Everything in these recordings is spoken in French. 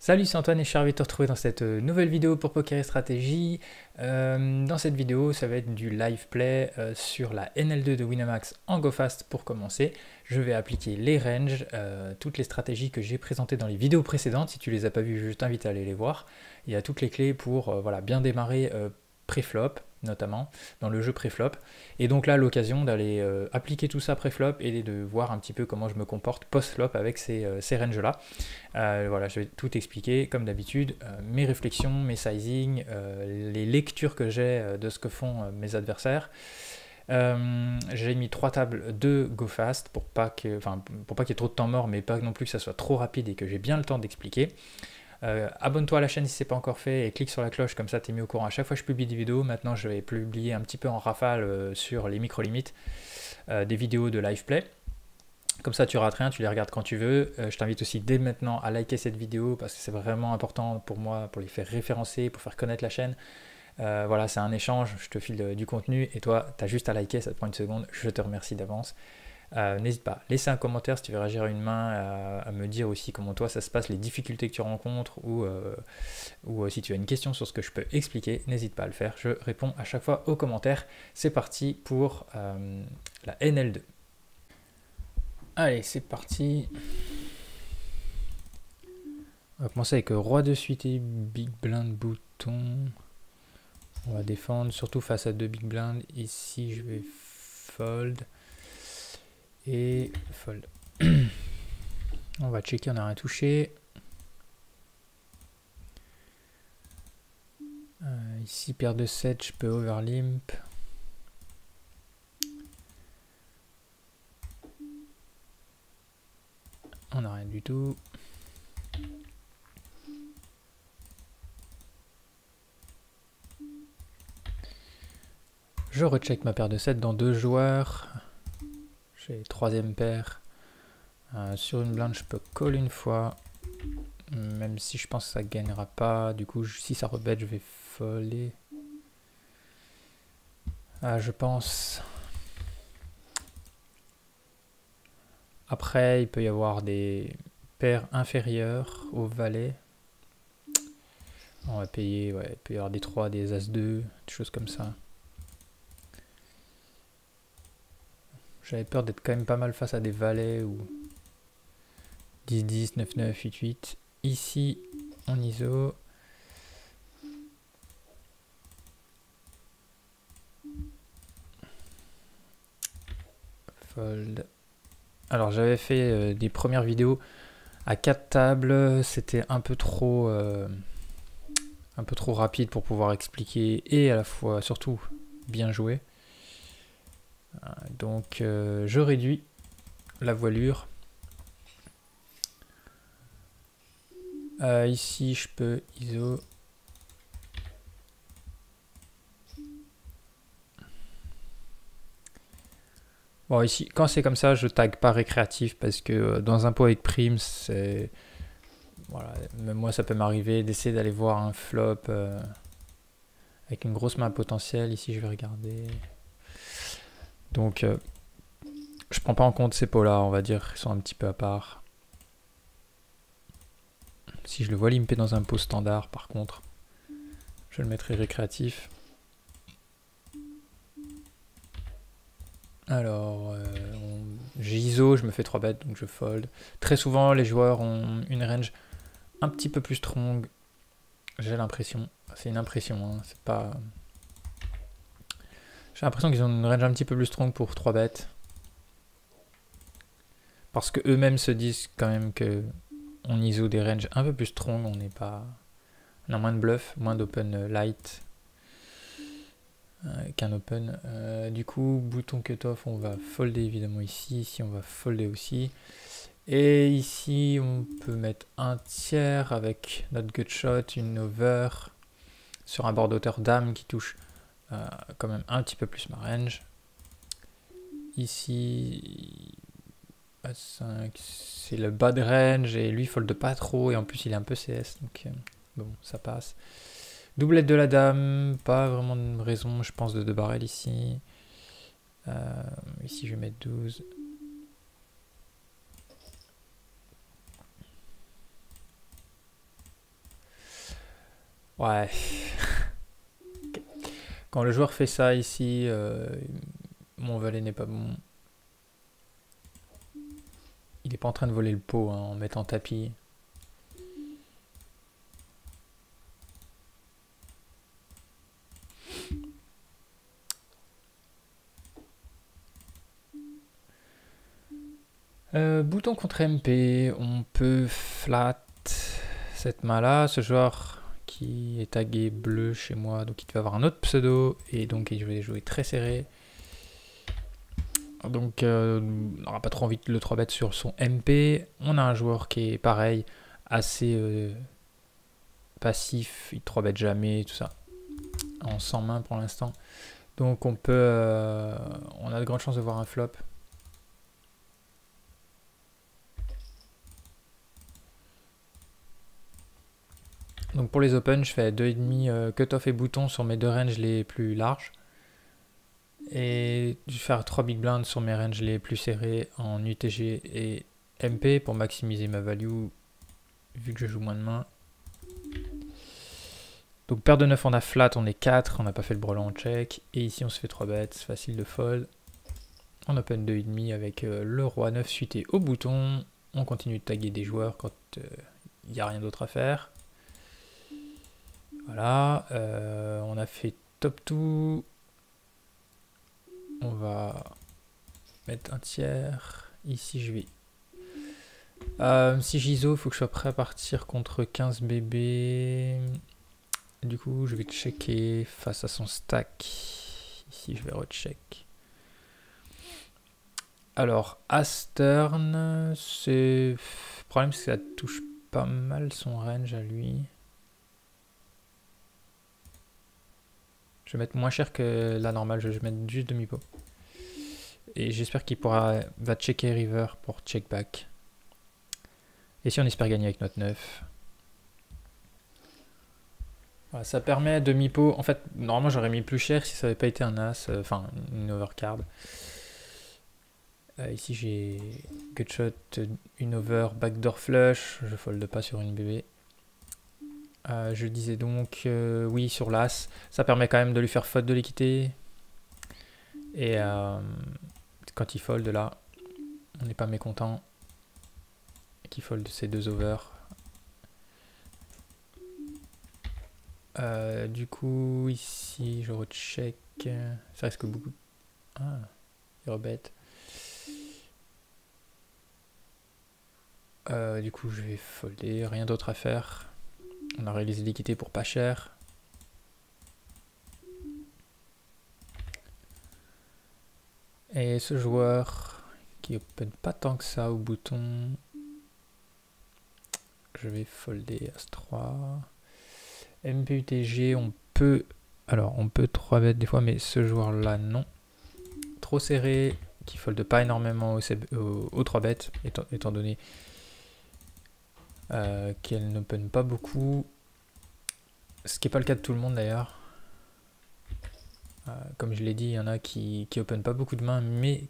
Salut, c'est Antoine et je suis ravi de te retrouver dans cette nouvelle vidéo pour Poker et Stratégie. Dans cette vidéo, ça va être du live play sur la NL2 de Winamax en GoFast pour commencer. Je vais appliquer les ranges, toutes les stratégies que j'ai présentées dans les vidéos précédentes. Si tu les as pas vues, je t'invite à aller les voir. Il y a toutes les clés pour voilà, bien démarrer pré-flop, notamment dans le jeu pré-flop. Et donc là, l'occasion d'aller appliquer tout ça pré-flop et de voir un petit peu comment je me comporte post-flop avec ces ranges-là. Voilà, je vais tout expliquer comme d'habitude, mes réflexions, mes sizing, les lectures que j'ai de ce que font mes adversaires. J'ai mis 3 tables de go fast pour pas qu'il y ait trop de temps mort, mais pas non plus que ça soit trop rapide et que j'ai bien le temps d'expliquer. Abonne-toi à la chaîne si ce n'est pas encore fait et clique sur la cloche, comme ça tu es mis au courant à chaque fois que je publie des vidéos. Maintenant je vais publier un petit peu en rafale sur les micro-limites des vidéos de live play. Comme ça, tu rates rien, tu les regardes quand tu veux. Je t'invite aussi dès maintenant à liker cette vidéo parce que c'est vraiment important pour moi, pour les faire référencer, pour faire connaître la chaîne. Voilà, c'est un échange, je te file du contenu et toi, tu as juste à liker, ça te prend une seconde. Je te remercie d'avance. N'hésite pas, laisse un commentaire si tu veux réagir à une main, à me dire aussi comment toi ça se passe, les difficultés que tu rencontres ou si tu as une question sur ce que je peux expliquer, n'hésite pas à le faire. Je réponds à chaque fois aux commentaires. C'est parti pour la NL2. Allez, c'est parti. On va commencer avec roi de suite et big blind bouton. On va défendre, surtout face à deux big blind. Ici, je vais fold. Et fold. On va checker, on n'a rien touché. Ici, paire de 7, je peux overlimp. On n'a rien du tout. Je recheck ma paire de 7 dans 2 joueurs. J'ai troisième paire. Sur une blinde, je peux call une fois. Même si je pense que ça gagnera pas. Du coup, si ça rebête, je vais folder. Je pense. Après, il peut y avoir des paires inférieures au valet. On va payer, ouais, il peut y avoir des 3, des As-2, des choses comme ça. J'avais peur d'être quand même pas mal face à des valets ou 10-10, 9-9, 8-8. Ici, on ISO. Fold. Alors j'avais fait des premières vidéos à 4 tables, c'était un peu trop rapide pour pouvoir expliquer et à la fois surtout bien jouer. Donc je réduis la voilure. Ici je peux ISO. Bon, ici, quand c'est comme ça, je tag pas récréatif parce que dans un pot avec prime, c'est. Voilà, même moi, ça peut m'arriver d'essayer d'aller voir un flop avec une grosse main potentielle. Ici, je vais regarder. Donc, je prends pas en compte ces pots-là, on va dire, ils sont un petit peu à part. Si je le vois limper dans un pot standard, par contre, je le mettrai récréatif. Alors, j'ai ISO, je me fais 3 bêtes, donc je fold. Très souvent, les joueurs ont une range un petit peu plus strong. J'ai l'impression. C'est une impression, hein, c'est pas... J'ai l'impression qu'ils ont une range un petit peu plus strong pour 3 bêtes. Parce que eux-mêmes se disent quand même que on ISO des ranges un peu plus strong, on n'est pas... On a moins de bluff, moins d'open light qu'un open. Du coup, bouton cutoff, on va folder évidemment ici. Ici, on va folder aussi. Et ici, on peut mettre un tiers avec notre gut shot, une over sur un board d'auteur dame qui touche quand même un petit peu plus ma range. Ici, 5, c'est le bas de range et lui fold pas trop et en plus il est un peu CS, donc bon, ça passe. Doublette de la dame, pas vraiment de raison, je pense, de 2 barrels ici. Ici, je vais mettre 12. Ouais. Quand le joueur fait ça ici, mon valet n'est pas bon. Il n'est pas en train de voler le pot hein, en mettant tapis. Bouton contre MP, on peut flat cette main-là. Ce joueur qui est tagué bleu chez moi, donc il va avoir un autre pseudo, et donc je vais jouer très serré. Donc on n'aura pas trop envie de le 3-bet sur son MP. On a un joueur qui est pareil, assez passif, il 3-bet jamais, tout ça. En 100 mains pour l'instant. Donc on peut, on a de grandes chances de voir un flop. Donc pour les open, je fais 2,5 cutoff et bouton sur mes deux ranges les plus larges. Et je vais faire 3 big blinds sur mes ranges les plus serrés en UTG et MP pour maximiser ma value vu que je joue moins de mains. Donc paire de 9 on a flat, on est 4, on n'a pas fait le brelan en check. Et ici on se fait 3 bêtes, c'est facile de fold. On open 2,5 avec le roi 9 suité au bouton. On continue de taguer des joueurs quand il n'y a rien d'autre à faire. Voilà, on a fait top 2. On va mettre un tiers. Ici, je vais... si j'ISO, il faut que je sois prêt à partir contre 15 bébés. Du coup, je vais checker face à son stack. Ici, je vais recheck. Alors, As-turn, c'est... Le problème, c'est que ça touche pas mal son range à lui. Je vais mettre moins cher que la normale, je vais mettre juste demi-pot. Et j'espère qu'il va checker river pour check back. Et si on espère gagner avec notre 9. Voilà, ça permet demi-pot. En fait, normalement j'aurais mis plus cher si ça n'avait pas été un as, enfin une overcard. Ici j'ai gutshot, une over, backdoor flush. Je fold pas sur une bébé. Je disais donc oui sur l'as. Ça permet quand même de lui faire faute de l'équité. Et quand il fold là, on n'est pas mécontent. Qu'il fold ces deux overs. Du coup, ici, je recheck. Ça risque beaucoup. Ah, il rebête. Du coup, je vais folder. Rien d'autre à faire. On a réalisé l'équité pour pas cher. Et ce joueur qui open pas tant que ça au bouton. Je vais folder As-3. MPUTG, on peut... Alors, on peut 3-bet des fois, mais ce joueur-là, non. Trop serré, qui fold pas énormément au 3-bet, étant donné qu'elle n'open pas beaucoup. Ce qui n'est pas le cas de tout le monde, d'ailleurs. Comme je l'ai dit, il y en a qui open pas beaucoup de mains, mais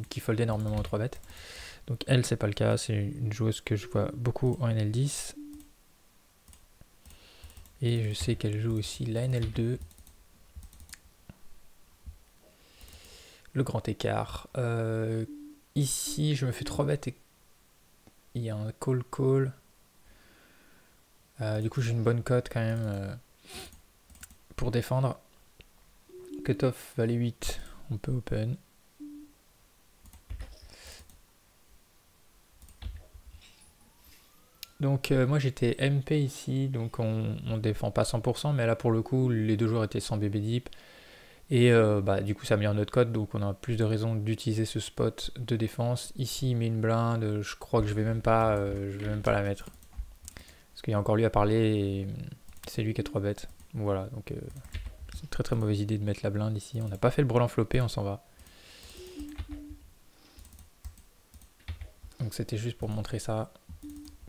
qui fold énormément au 3-bet. Donc elle, c'est pas le cas. C'est une joueuse que je vois beaucoup en NL10. Et je sais qu'elle joue aussi la NL2. Le grand écart. Ici, je me fais 3 bêtes et il y a un call. Du coup, j'ai une bonne cote quand même pour défendre. Cutoff, valet 8, on peut open. Donc moi j'étais MP ici, donc on défend pas 100%, mais là pour le coup les deux joueurs étaient sans bébé deep. Et du coup ça a mis en autre code, donc on a plus de raisons d'utiliser ce spot de défense. Ici il met une blinde, je crois que je vais même pas la mettre. Parce qu'il y a encore lui à parler et c'est lui qui a 3 bêtes. Voilà, donc c'est une très très mauvaise idée de mettre la blinde ici. On n'a pas fait le brelan floppé, on s'en va. Donc c'était juste pour montrer ça,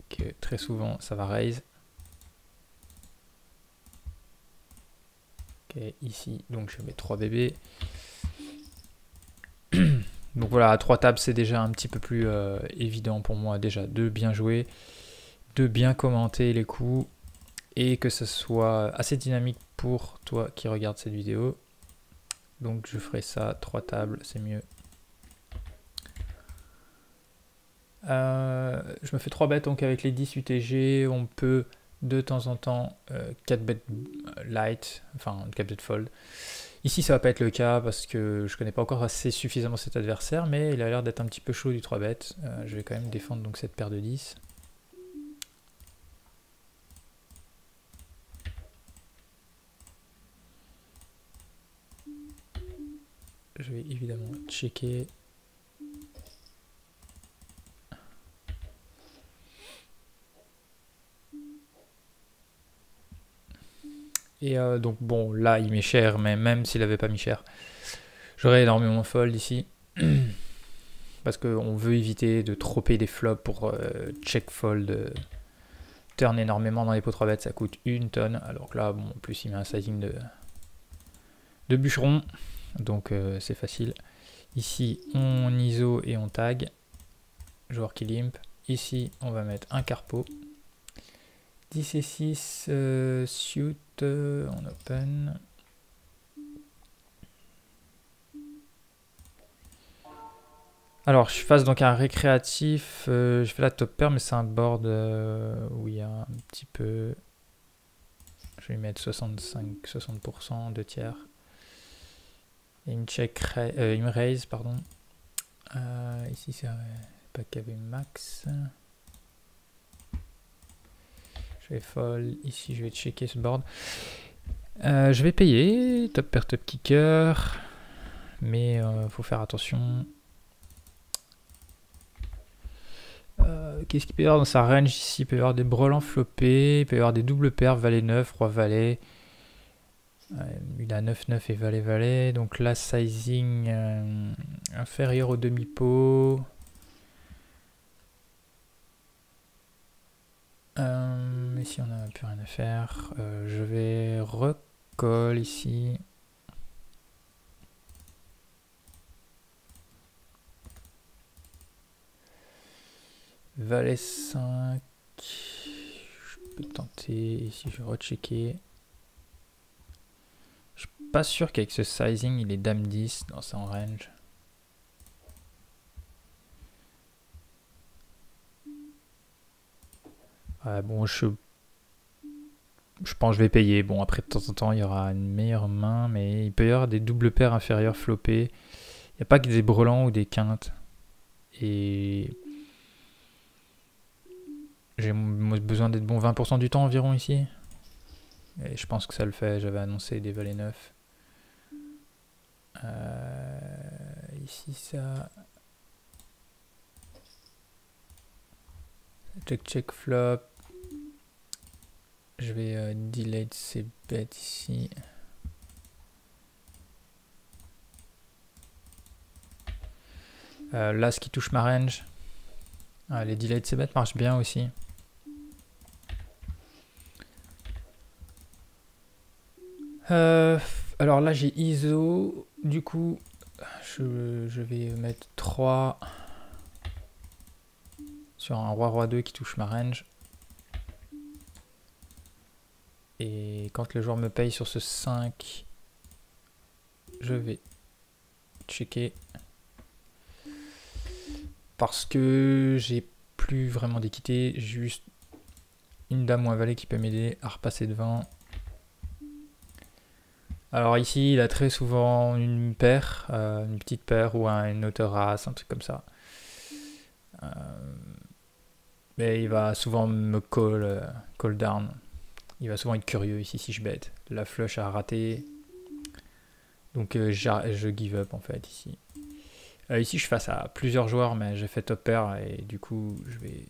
que très souvent ça va raise. Ok, ici, donc je mets 3 bébés. Donc voilà, à 3 tables c'est déjà un petit peu plus évident pour moi déjà de bien jouer, de bien commenter les coups et que ce soit assez dynamique pour toi qui regarde cette vidéo. Donc je ferai ça, 3 tables, c'est mieux. Je me fais 3 bêtes, donc avec les 10 UTG, on peut de temps en temps 4 bêtes light, enfin 4 bêtes fold. Ici ça va pas être le cas parce que je connais pas encore assez suffisamment cet adversaire, mais il a l'air d'être un petit peu chaud du 3 bêtes. Je vais quand même défendre donc cette paire de 10. Je vais évidemment checker. Et donc bon, là il met cher, mais même s'il avait pas mis cher, j'aurais énormément fold ici. Parce qu'on veut éviter de trop payer des flops pour check fold, turn énormément dans les pots 3 bêtes, ça coûte 1 tonne. Alors que là, bon, en plus il met un sizing de bûcheron, donc c'est facile. Ici on ISO et on tag, joueur qui limp. Ici on va mettre un carpo. 10 et 6, suit en open. Alors je fasse donc un récréatif, je fais la top pair mais c'est un board où il y a un petit peu, je vais lui mettre 60%, 2 tiers. Et une check, il me raise, pardon. Ici c'est pas KV max. Je vais fold, ici je vais checker ce board. Je vais payer, top pair, top kicker, mais faut faire attention. Qu'est-ce qu'il peut y avoir dans sa range ici? Il peut y avoir des brelans flopés, il peut y avoir des doubles paires, valet 9, roi valet. Il a 9-9 et valet-valet, donc là sizing inférieur au demi-pot. Ici on n'a plus rien à faire. Je vais recall ici. Valet 5. Je peux tenter. Ici je vais rechecker. Je suis pas sûr qu'avec ce sizing il est dame 10 dans son range. Bon, je pense que je vais payer. Bon, après, de temps en temps, il y aura une meilleure main, mais il peut y avoir des doubles paires inférieures floppées. Il n'y a pas que des brelans ou des quintes. Et j'ai besoin d'être bon 20% du temps environ ici. Et je pense que ça le fait. J'avais annoncé des valets 9. Ici, ça... Check flop. Je vais delete ces bêtes ici. Là, ce qui touche ma range. Les delays de ces bêtes marchent bien aussi. Alors là, j'ai ISO. Du coup, je vais mettre 3 sur un roi 2 qui touche ma range. Et quand le joueur me paye sur ce 5, je vais checker. Parce que j'ai plus vraiment d'équité, juste une dame ou un valet qui peut m'aider à repasser devant. Alors ici, il a très souvent une paire, une petite paire ou une auto-race, un truc comme ça. Mais il va souvent me call down. Il va souvent être curieux ici si je bête. La flush a raté. Donc je give up en fait ici. Ici je suis face à plusieurs joueurs mais j'ai fait top pair et du coup je vais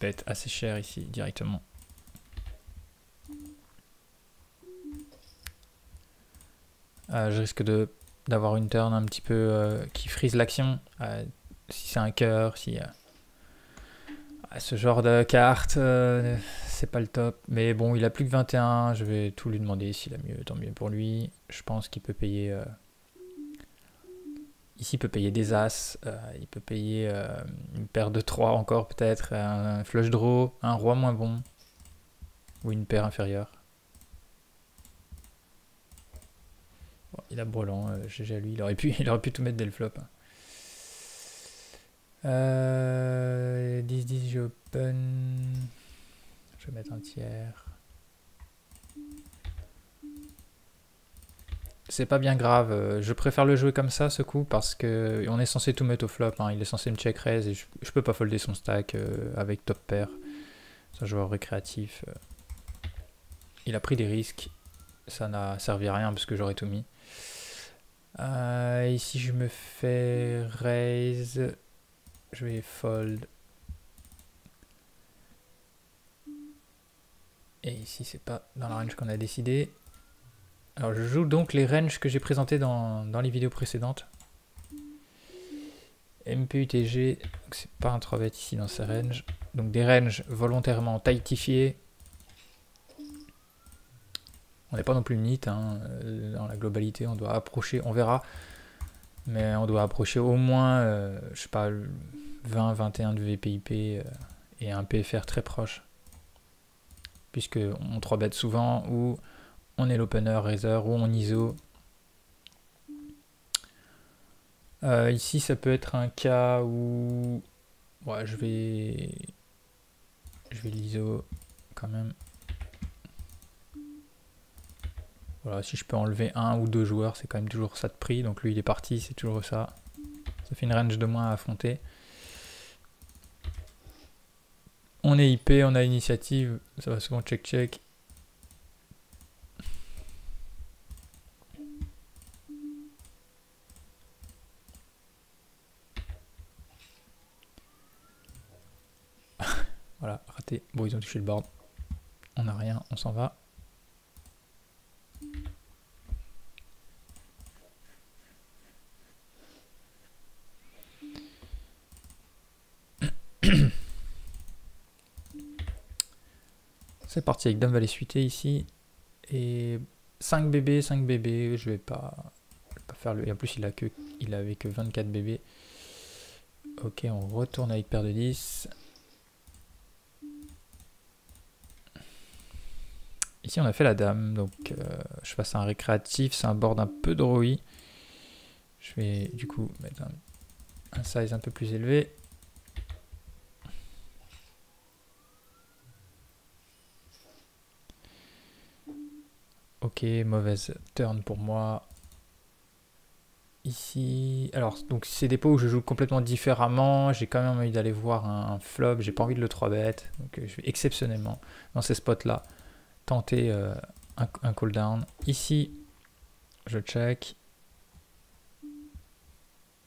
bet assez cher ici directement. Je risque d'avoir une turn un petit peu qui freeze l'action. Si c'est un cœur, si ce genre de carte, c'est pas le top. Mais bon, il a plus que 21, je vais tout lui demander. S'il a mieux, tant mieux pour lui. Je pense qu'il peut payer... Ici, il peut payer des as, il peut payer une paire de 3 encore peut-être, un flush draw, un roi moins bon. ou une paire inférieure. Bon, il a brelan, GG à lui, il aurait pu tout mettre dès le flop. 10-10, j'ai open. Je vais mettre un tiers. C'est pas bien grave, je préfère le jouer comme ça ce coup parce que on est censé tout mettre au flop, hein. Il est censé me check raise et je peux pas folder son stack avec top pair. C'est un joueur récréatif. Il a pris des risques, ça n'a servi à rien parce que j'aurais tout mis. Ici je me fais raise, je vais fold. Et ici c'est pas dans la range qu'on a décidé. Alors je joue donc les ranges que j'ai présentés dans les vidéos précédentes. MPUTG, c'est pas un 3-bet ici dans ces ranges. Donc des ranges volontairement tightifiés. On n'est pas non plus NIT, hein. Dans la globalité, on doit approcher, on verra. Mais on doit approcher au moins, je sais pas, 20-21 de VPIP et un PFR très proche. Puisque on 3-bet souvent ou on est l'opener, raiser ou on ISO. Ici, ça peut être un cas où ouais, je vais l'ISO quand même. Voilà, si je peux enlever un ou deux joueurs, c'est quand même toujours ça de prix. Donc lui, il est parti, c'est toujours ça. Ça fait une range de moins à affronter. On est IP, on a l'initiative, ça va souvent check-check. Voilà, raté. Bon, ils ont touché le board. On n'a rien, on s'en va. C'est parti avec Dame Valet suité ici. Et 5 bébés, 5 bébés. Je vais pas faire le. Et en plus, il avait que 24 bébés. Ok, on retourne avec paire de 10. Ici, on a fait la dame. Donc, je passe à un récréatif. C'est un board un peu de ROI. Je vais du coup mettre un size un peu plus élevé. Ok, mauvaise turn pour moi. Ici, alors donc c'est des pots où je joue complètement différemment. J'ai quand même envie d'aller voir un flop. J'ai pas envie de le 3-bet. Donc je vais exceptionnellement dans ces spots là tenter un call down. Ici, je check.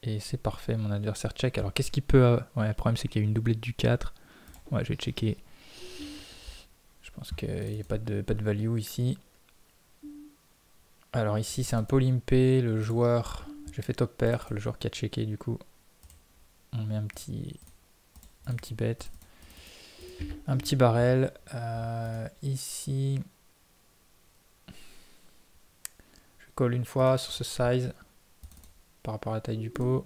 Et c'est parfait, mon adversaire check. Alors qu'est-ce qu'il peut... ouais, le problème c'est qu'il y a une doublette du 4. Ouais, je vais checker. Je pense qu'il n'y a pas de value ici. Alors ici c'est un pot limpé, le joueur... J'ai fait top pair, le joueur qui a checké du coup. On met un petit bet. Un petit barrel. Ici... Je colle une fois sur ce size par rapport à la taille du pot.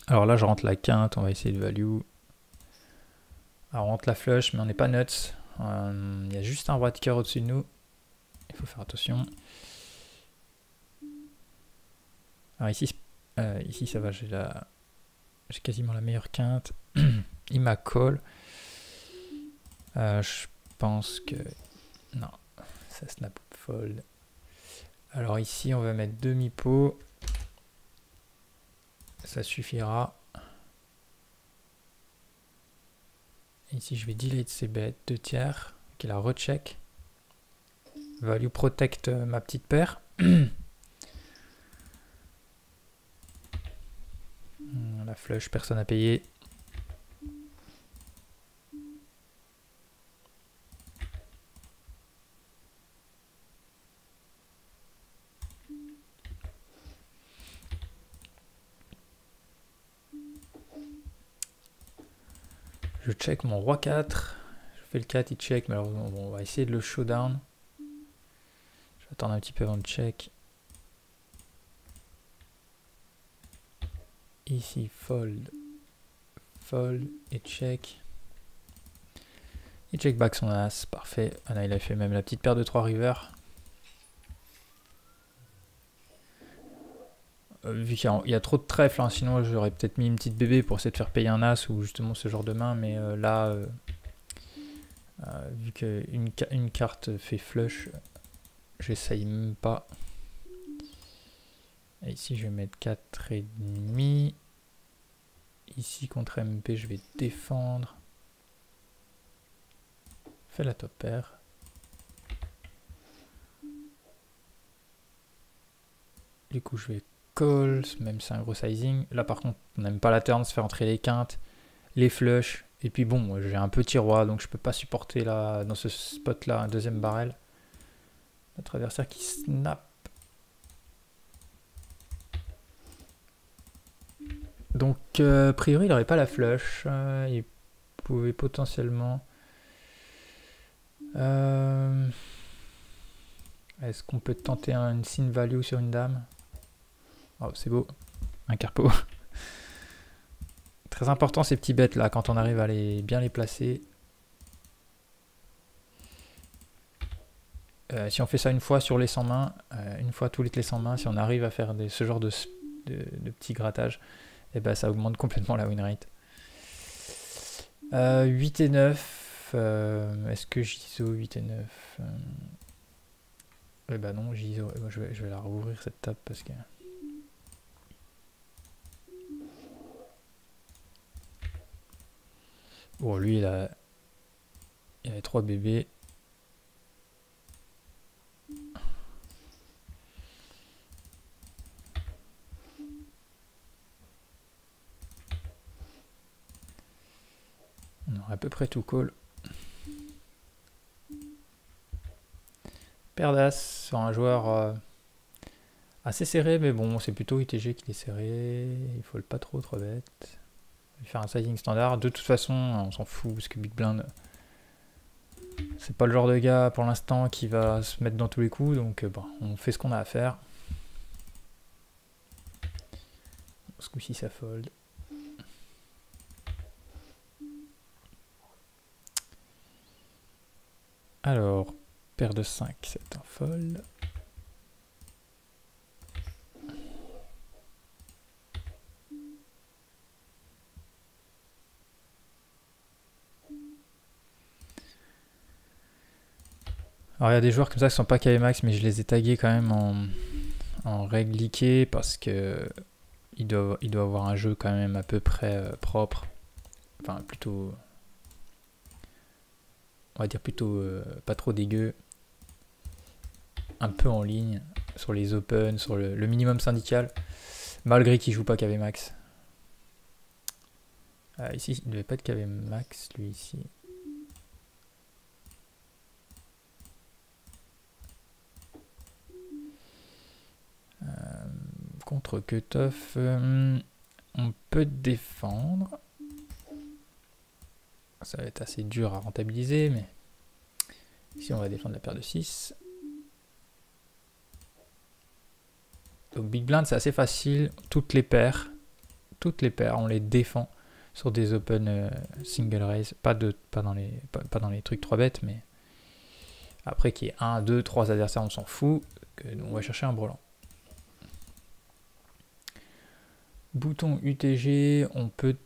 Alors là, je rentre la quinte, on va essayer de value. Alors on rentre la flush, mais on n'est pas nuts. Il y a juste un roi de cœur au-dessus de nous. Il faut faire attention. Alors ici ça va, j'ai quasiment la meilleure quinte. Il m'a call. Je pense que... Non, ça snap fold. Alors ici, on va mettre demi-pot. Ça suffira. Ici, je vais delete ses bêtes 2 tiers. Qu'il a recheck. Value protect ma petite paire. La flush, personne à payer. Je check mon roi 4. Je fais le 4, il check. Mais alors, bon, on va essayer de le showdown. Je vais attendre un petit peu avant de check. Ici, fold. Fold et check. Il check back son as, parfait. Ah là, il a fait même la petite paire de 3 river. Vu qu'il y a trop de trèfle, hein, sinon j'aurais peut-être mis une petite bébé pour essayer de faire payer un as ou justement ce genre de main, mais là, vu qu'une carte fait flush, j'essaye même pas. Et ici je vais mettre 4,5. Ici contre MP je vais défendre. Fais la top pair. Du coup je vais call, même si c'est un gros sizing. Là par contre on n'aime pas la turn, se faire entrer les quintes, les flushs. Et puis bon, j'ai un petit roi, donc je peux pas supporter là, dans ce spot là un deuxième barrel. Notre adversaire qui snap. Donc a priori il n'aurait pas la flush. Il pouvait potentiellement... Est-ce qu'on peut tenter une sin value sur une dame? Oh, c'est beau, un carpo. Très important ces petits bêtes là, quand on arrive à bien les placer. Si on fait ça une fois sur les 100 mains, une fois tous les 100 mains, si on arrive à faire ce genre de petits grattages, et ben ça augmente complètement la win rate. 8 et 9, est-ce que j'ISO 8 et 9 Eh ben non, j'ISO, je vais la rouvrir cette table parce que... Bon, lui, il avait 3 bébés. On aurait à peu près tout call. Paire d'as sur un joueur assez serré, mais bon, c'est plutôt ITG qui est serré. Il faut pas trop bête. Faire un sizing standard. De toute façon, on s'en fout parce que Big Blind, c'est pas le genre de gars pour l'instant qui va se mettre dans tous les coups. Donc bon, on fait ce qu'on a à faire. Ce coup-ci, ça fold. Alors, paire de 5, c'est un fold. Alors il y a des joueurs comme ça qui sont pas KV max, mais je les ai tagués quand même en règle leakée parce que il doit avoir un jeu quand même à peu près propre. Enfin plutôt, on va dire plutôt pas trop dégueu. Un peu en ligne sur les open, sur le minimum syndical, malgré qu'il joue pas KV max. Ici il devait pas être KV max lui ici. Contre cutoff, on peut défendre. Ça va être assez dur à rentabiliser, mais ici on va défendre la paire de 6. Donc Big Blind c'est assez facile, toutes les paires on les défend sur des open single raise, pas dans les trucs 3 bêtes, mais après qu'il y ait 1, 2, 3 adversaires on s'en fout, on va chercher un brelan. Bouton UTG, on peut...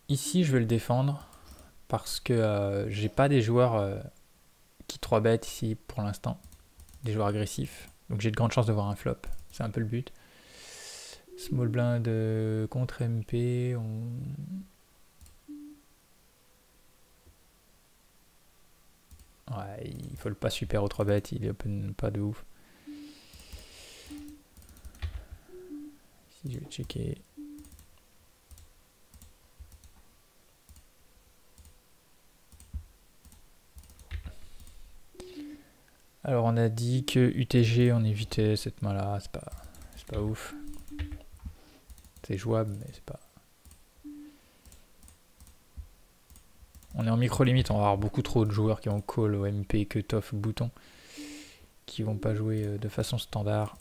Ici, je vais le défendre parce que j'ai pas des joueurs qui 3 bêtes ici pour l'instant. Des joueurs agressifs. Donc j'ai de grandes chances de voir un flop. C'est un peu le but. Small blind contre MP. Ouais, il faut le pas super au 3 bêtes. Il est open pas de ouf. Ici, je vais checker. Alors on a dit que UTG on évitait cette main là, c'est pas ouf. C'est jouable mais c'est pas... On est en micro limite, on va avoir beaucoup trop de joueurs qui vont call au MP, cutoff, bouton, qui vont pas jouer de façon standard.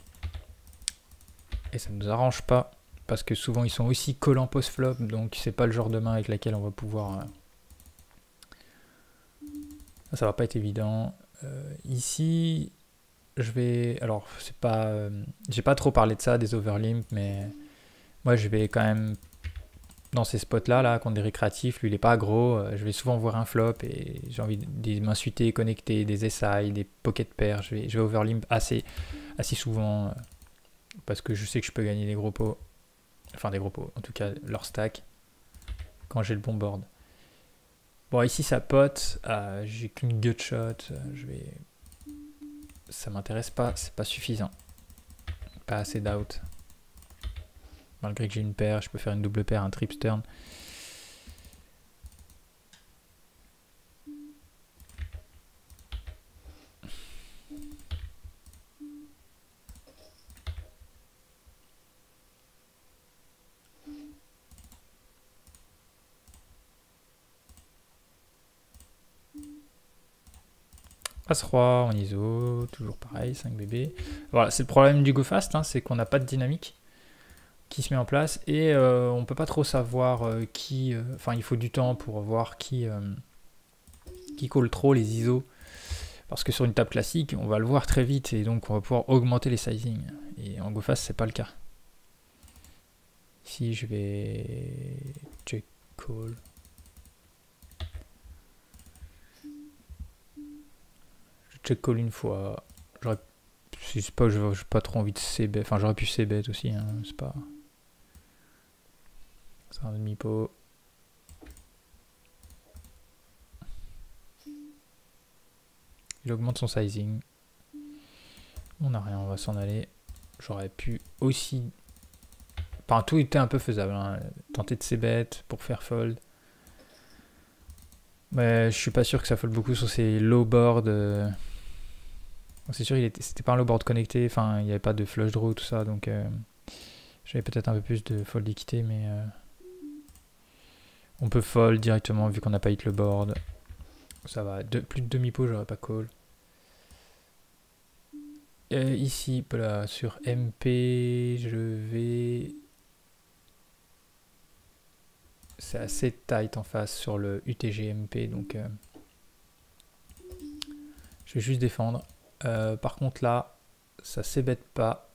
Et ça ne nous arrange pas parce que souvent ils sont aussi collants post-flop, donc c'est pas le genre de main avec laquelle on va pouvoir... Ça va pas être évident. Ici, je vais... Alors, c'est pas... j'ai pas trop parlé de ça, des overlimp, mais moi je vais quand même... Dans ces spots-là, là, contre des récréatifs, lui il est pas gros, je vais souvent voir un flop et j'ai envie des mains suitées, connectées, des SI, des pocket pairs, je vais overlimp assez souvent parce que je sais que je peux gagner des gros pots, enfin des gros pots, en tout cas leur stack, quand j'ai le bon board. Bon, ici ça pote, j'ai qu'une gutshot, ça m'intéresse pas, c'est pas suffisant, pas assez d'out. Malgré que j'ai une paire, je peux faire une double paire, un trip turn. As-Roi en ISO, toujours pareil, 5 BB. Voilà, c'est le problème du GoFast, hein, c'est qu'on n'a pas de dynamique qui se met en place et on peut pas trop savoir qui... Enfin, il faut du temps pour voir qui call trop les ISO. Parce que sur une table classique, on va le voir très vite et donc on va pouvoir augmenter les sizing. Et en GoFast, c'est pas le cas. Ici, je vais check call. Je check call une fois. Si c'est pas, j'ai pas trop envie de c-bet. Enfin, j'aurais pu c-bet aussi. Hein, c'est pas. C'est un demi-pot. Il augmente son sizing. On n'a rien, on va s'en aller. J'aurais pu aussi... Enfin, tout était un peu faisable. Hein. Tenter de c-bet pour faire fold. Mais je suis pas sûr que ça fold beaucoup sur ces low boards. C'est sûr, c'était pas un low board connecté. Enfin, il n'y avait pas de flush draw, tout ça. Donc, j'avais peut-être un peu plus de fold d'équité, mais... on peut fold directement vu qu'on n'a pas hit le board. Ça va. Plus de demi-pot, j'aurais pas call. Ici, voilà, sur MP, je vais... C'est assez tight en face sur le UTG MP, donc je vais juste défendre. Par contre là, ça s'ébête pas.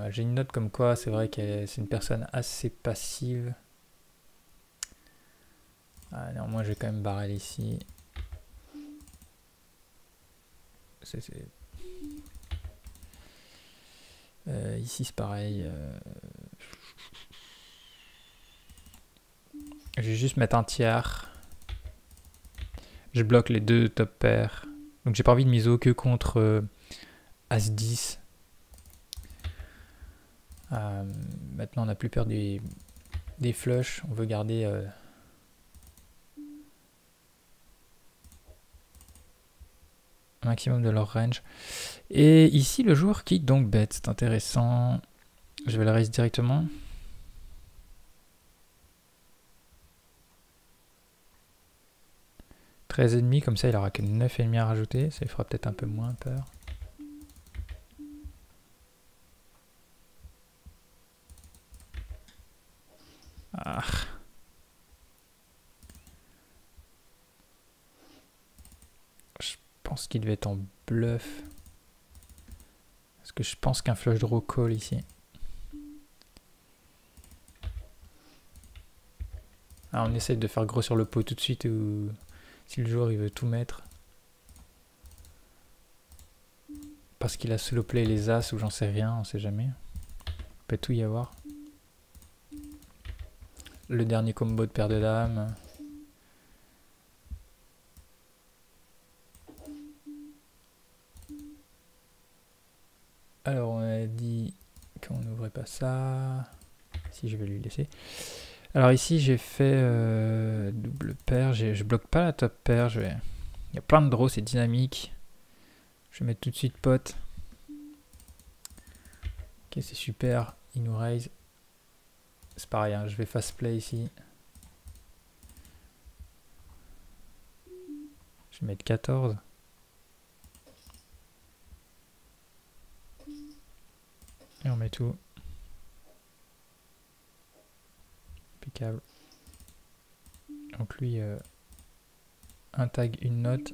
J'ai une note comme quoi, c'est vrai que c'est une personne assez passive. Néanmoins, je vais quand même barrer ici. Ici, c'est pareil. Je vais juste mettre un tiers. Je bloque les deux top pairs. Donc, j'ai pas envie de miso que contre As-10. Maintenant, on n'a plus peur des flushs. On veut garder... maximum de leur range. Et ici, le joueur qui donc bet, c'est intéressant. Je vais le raise directement. « 13,5, comme ça il aura que 9,5 à rajouter, ça lui fera peut-être un peu moins peur. Ah. Je pense qu'il devait être en bluff. Parce que je pense qu'un flush draw call ici. Alors on essaye de faire gros sur le pot tout de suite ou si le joueur il veut tout mettre. Parce qu'il a solo play les as ou j'en sais rien, on sait jamais. Il peut tout y avoir. Le dernier combo de paire de dames. Alors on a dit qu'on n'ouvrait pas ça. Si je vais lui laisser. Alors ici j'ai fait double paire. Je bloque pas la top paire. Il y a plein de draws, c'est dynamique. Je vais mettre tout de suite pot. Ok, c'est super. Il nous raise. C'est pareil, hein, je vais fast play ici. Je vais mettre 14. tout. Impeccable. Donc lui, un tag, une note.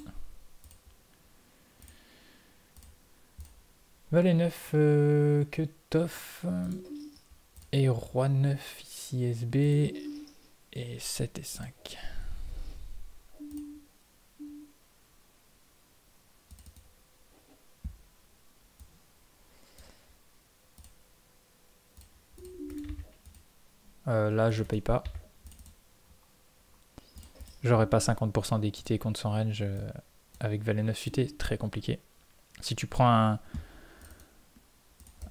Valet 9, que toff. Et roi 9 ici SB. Et 7 et 5. Là, je paye pas. J'aurais pas 50% d'équité contre son range avec Valet 9 suité, très compliqué. Si tu prends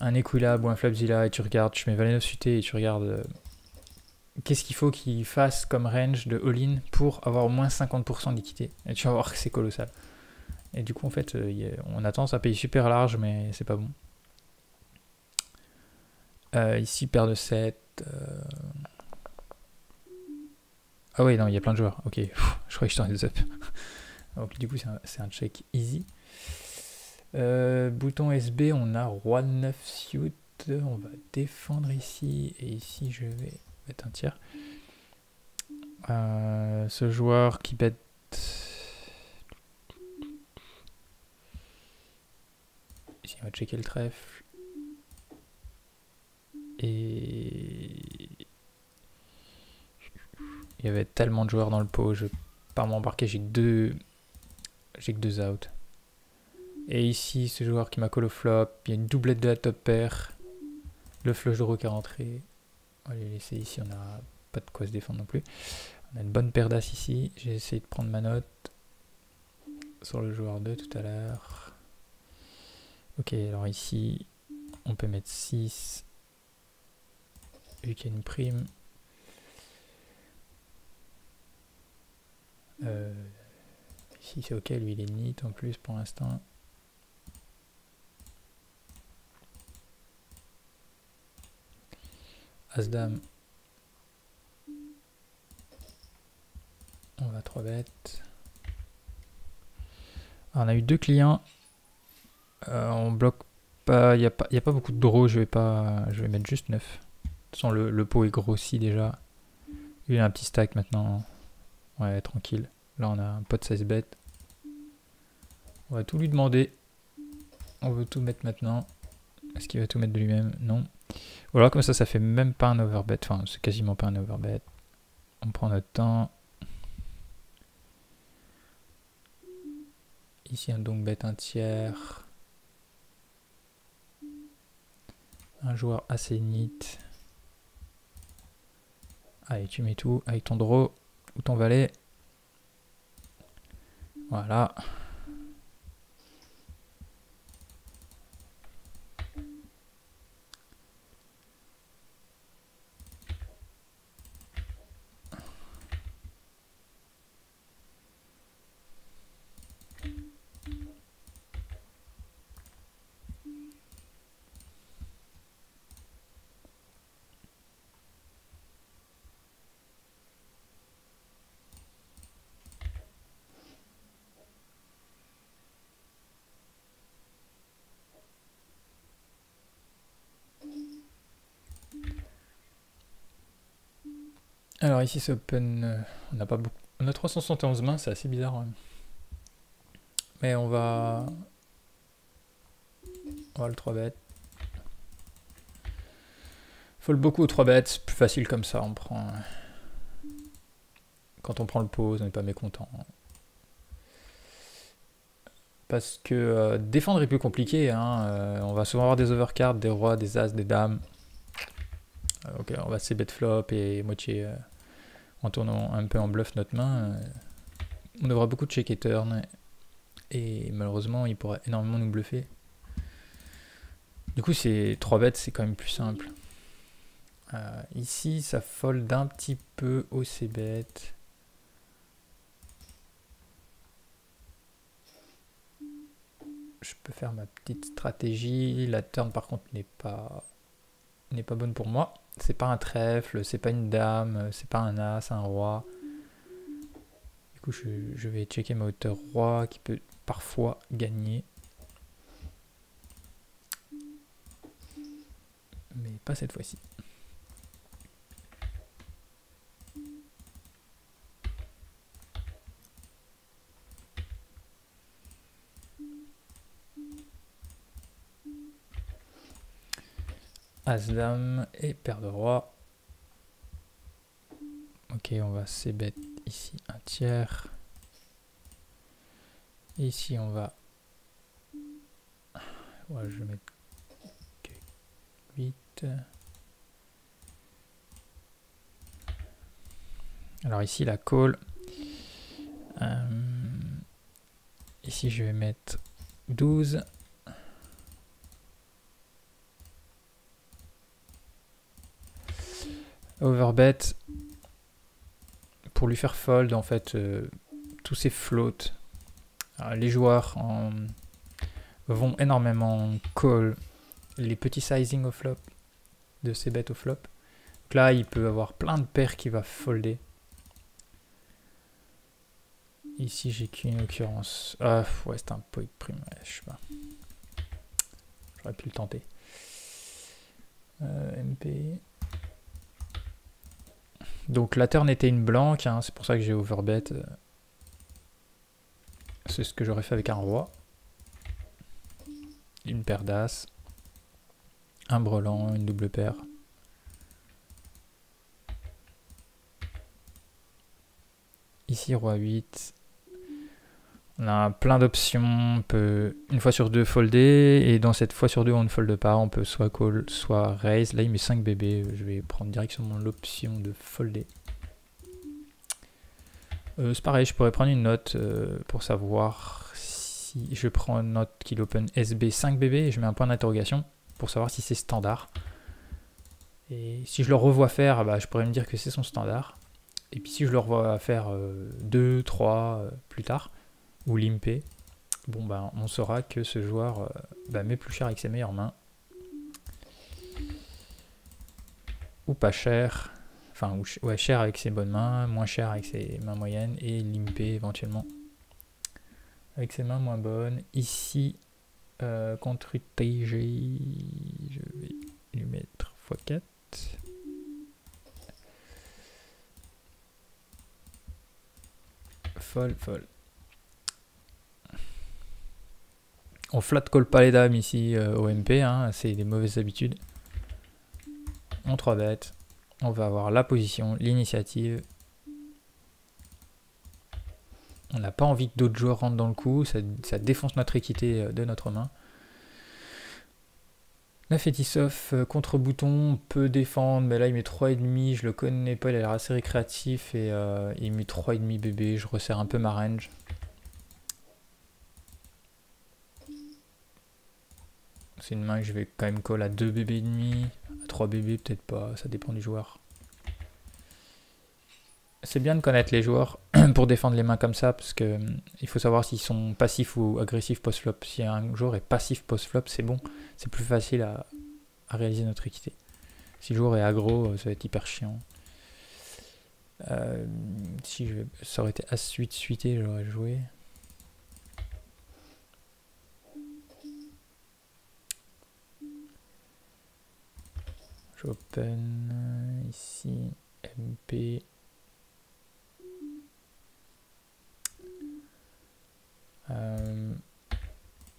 un Equilab ou un Flapzilla et tu regardes, tu mets Valet 9 suité et tu regardes qu'est-ce qu'il faut qu'il fasse comme range de all-in pour avoir au moins 50% d'équité. Et tu vas voir que c'est colossal. Et du coup, en fait, on a tendance à payer super large, mais c'est pas bon. Ici, paire de 7. Ah oui, non, il y a plein de joueurs. Ok, je croyais que j'étais en heads up. Donc du coup, c'est un check easy. Bouton SB, on a roi 9 suit. On va défendre ici. Et ici, je vais mettre un tiers. Ce joueur qui bet... Ici, on va checker le trèfle. Et... il y avait tellement de joueurs dans le pot, je vais pas m'embarquer, j'ai que deux outs. Et ici, ce joueur qui m'a call au flop, il y a une doublette de la top pair, le flush de rook qui est rentré. On va les laisser ici, on n'a pas de quoi se défendre non plus. On a une bonne paire d'as ici, j'ai essayé de prendre ma note sur le joueur 2 tout à l'heure. Ok, alors ici, on peut mettre 6, vu qu'il y a une prime. Ici c'est ok, lui il est neat en plus pour l'instant. As-Dame. On va 3 bêtes. On a eu 2 clients. On bloque pas. Il n'y a pas beaucoup de draws. Je vais mettre juste 9. De toute façon, le pot est grossi déjà. Il y a un petit stack maintenant. Ouais, tranquille. Là, on a un pot de 16 bêtes. On va tout lui demander. On veut tout mettre maintenant. Est-ce qu'il va tout mettre de lui-même? Non. Voilà, comme ça fait même pas un overbet. Enfin, c'est quasiment pas un overbet. On prend notre temps. Ici, un donc bet un tiers. Un joueur assez neat. Allez, tu mets tout avec ton draw ou ton valet. Voilà. Alors ici c'est open, on n'a pas beaucoup, on a 371 mains, c'est assez bizarre. Hein. Mais on va le 3 bet. Fold beaucoup au 3 bet, c'est plus facile comme ça, on prend... Quand on prend le pause, on n'est pas mécontent. Parce que défendre est plus compliqué, hein. On va souvent avoir des overcards, des rois, des as, des dames. Ok, on va se bet flop et moitié... en tournant un peu en bluff notre main, on aura beaucoup de check et turn et malheureusement il pourra énormément nous bluffer. Du coup c'est 3 bêtes, c'est quand même plus simple. Ici ça fold un petit peu au c-bet. Je peux faire ma petite stratégie. La turn par contre n'est pas bonne pour moi. C'est pas un trèfle, c'est pas une dame, c'est pas un as, un roi. Du coup, je vais checker ma hauteur roi qui peut parfois gagner. pas cette fois-ci. As-dame et paire de roi. Ok, on va c-bet ici un tiers. Ici on va... Ouais, je vais mettre 8. Alors ici la call. Ici je vais mettre 12. Overbet pour lui faire fold en fait tous ces floats. Alors, les joueurs vont énormément call les petits sizing au flop de ces bêtes au flop. Donc là il peut avoir plein de paires qui va folder. Ici j'ai qu'une occurrence. Ah ouais, c'est un pot prime, ouais, je sais pas. J'aurais pu le tenter. MP. Donc la turn était une blanque, hein, c'est pour ça que j'ai overbet. C'est ce que j'aurais fait avec un roi. Une paire d'as. Un brelan, une double paire. Ici roi 8. On a plein d'options, on peut une fois sur deux folder, et dans cette fois sur deux on ne folde pas, on peut soit call, soit raise. Là il met 5 bébés, je vais prendre directement l'option de folder. C'est pareil, je pourrais prendre une note pour savoir si je prends une note qu'il open SB 5 bébés et je mets un point d'interrogation pour savoir si c'est standard. Et si je le revois faire, bah, je pourrais me dire que c'est son standard. Et puis si je le revois faire 2, 3 plus tard, ou limpé, bon ben on saura que ce joueur met plus cher avec ses meilleures mains. Ou pas cher, enfin ouais, cher avec ses bonnes mains, moins cher avec ses mains moyennes, et limpé éventuellement avec ses mains moins bonnes. Ici, contre UTG, je vais lui mettre x4. Fold, fold. On flat call pas les dames ici au MP, hein, c'est des mauvaises habitudes. On 3 bet, on va avoir la position, l'initiative. On n'a pas envie que d'autres joueurs rentrent dans le coup, ça défonce notre équité de notre main. La Fétisoff contre bouton peut défendre, mais là il met 3,5, je le connais pas, il a l'air assez récréatif et il met 3,5 bébé, je resserre un peu ma range. C'est une main que je vais quand même call à 2 bébés et demi, à 3 bébés peut-être pas, ça dépend du joueur. C'est bien de connaître les joueurs pour défendre les mains comme ça, parce que il faut savoir s'ils sont passifs ou agressifs post-flop. Si un joueur est passif post-flop, c'est bon, c'est plus facile à réaliser notre équité. Si le joueur est aggro, ça va être hyper chiant. Si ça aurait été As-8 suité, j'aurais joué. J'open ici, MP.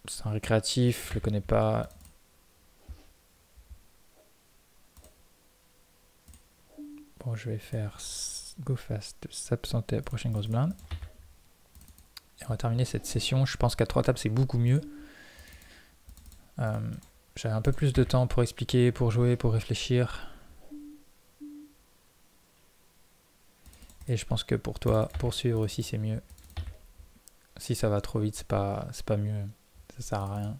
C'est un récréatif, je le connais pas. Bon, je vais faire go fast, s'absenter à la prochaine grosse blinde. Et on va terminer cette session. Je pense qu'à 3 tables, c'est beaucoup mieux. J'avais un peu plus de temps pour expliquer, pour jouer, pour réfléchir. Et je pense que pour toi, poursuivre aussi, c'est mieux. Si ça va trop vite, c'est pas mieux. Ça sert à rien.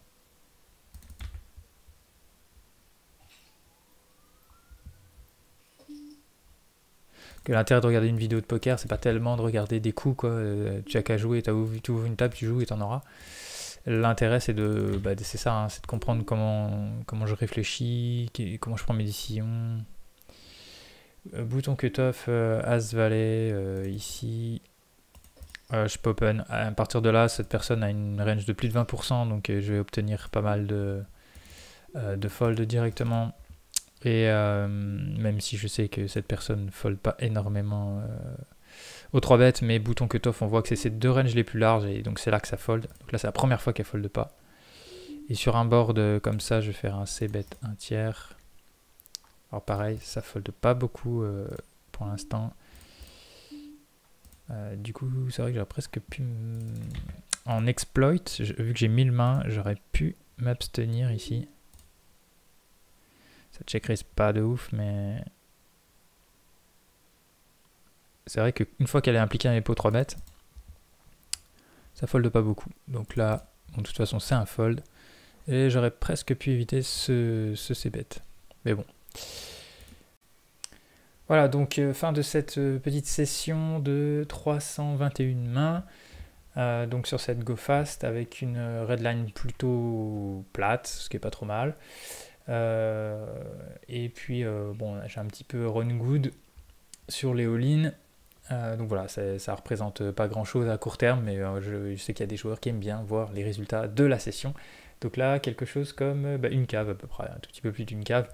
Que l'intérêt de regarder une vidéo de poker, c'est pas tellement de regarder des coups, quoi. Tu as qu'à jouer, tu ouvres une table, tu joues et t'en auras. L'intérêt, c'est c'est ça, hein, c'est de comprendre comment je réfléchis, comment je prends mes décisions. Bouton cutoff, As Valet, ici. Je peux open. À partir de là, cette personne a une range de plus de 20%, donc je vais obtenir pas mal de fold directement. Et même si je sais que cette personne fold pas énormément aux 3 bêtes, mais bouton cutoff, on voit que c'est ces 2 ranges les plus larges, et donc c'est là que ça fold. Donc là, c'est la première fois qu'elle fold pas. Et sur un board comme ça, je vais faire un C-bet 1/3. Alors pareil, ça fold pas beaucoup pour l'instant. Du coup, c'est vrai que j'aurais presque pu... En exploit, vu que j'ai 1000 mains, j'aurais pu m'abstenir ici. Ça check raise pas de ouf, mais... C'est vrai qu'une fois qu'elle est impliquée dans les pots 3 bêtes, ça fold pas beaucoup. Donc là, bon, de toute façon, c'est un fold. Et j'aurais presque pu éviter ce c-bet. Mais bon. Voilà, donc fin de cette petite session de 321 mains. Donc sur cette go fast avec une redline plutôt plate, ce qui est pas trop mal. Et puis bon, j'ai un petit peu run good sur les all-in. Donc voilà, ça représente pas grand chose à court terme, mais je sais qu'il y a des joueurs qui aiment bien voir les résultats de la session. Donc là, quelque chose comme une cave à peu près, un tout petit peu plus d'une cave.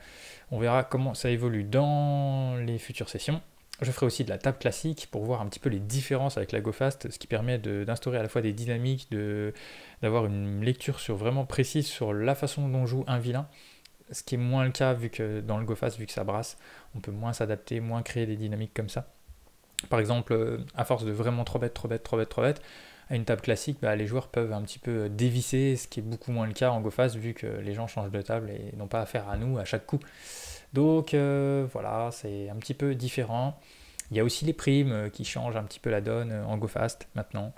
On verra comment ça évolue dans les futures sessions. Je ferai aussi de la table classique pour voir un petit peu les différences avec la GoFast, ce qui permet d'instaurer à la fois des dynamiques, d'avoir une lecture vraiment précise sur la façon dont joue un vilain, ce qui est moins le cas vu que dans le GoFast, vu que ça brasse, on peut moins s'adapter, moins créer des dynamiques comme ça. Par exemple, à force de vraiment 3 bêtes, à une table classique, les joueurs peuvent un petit peu dévisser, ce qui est beaucoup moins le cas en GoFast, vu que les gens changent de table et n'ont pas affaire à nous à chaque coup. Donc voilà, c'est un petit peu différent. Il y a aussi les primes qui changent un petit peu la donne en GoFast maintenant.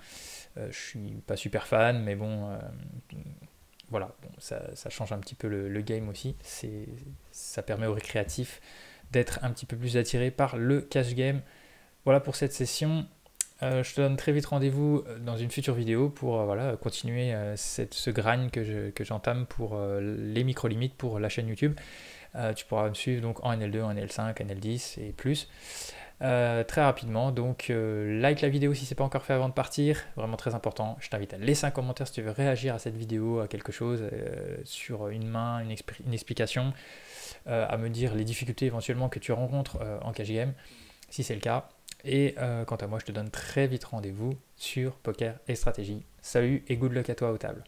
Je suis pas super fan, mais bon, voilà, bon, ça change un petit peu le game aussi. Ça permet aux récréatifs d'être un petit peu plus attirés par le cash game. Voilà pour cette session. Je te donne très vite rendez-vous dans une future vidéo pour voilà, continuer ce grind que j'entame pour les micro-limites pour la chaîne YouTube. Tu pourras me suivre donc en NL2, en NL5, NL10 et plus très rapidement. Donc like la vidéo si ce n'est pas encore fait avant de partir, vraiment très important. Je t'invite à laisser un commentaire si tu veux réagir à cette vidéo, à quelque chose, sur une main, une explication, à me dire les difficultés éventuellement que tu rencontres en cash game, si c'est le cas. Et quant à moi, je te donne très vite rendez-vous sur Poker et Stratégie. Salut et good luck à toi aux tables.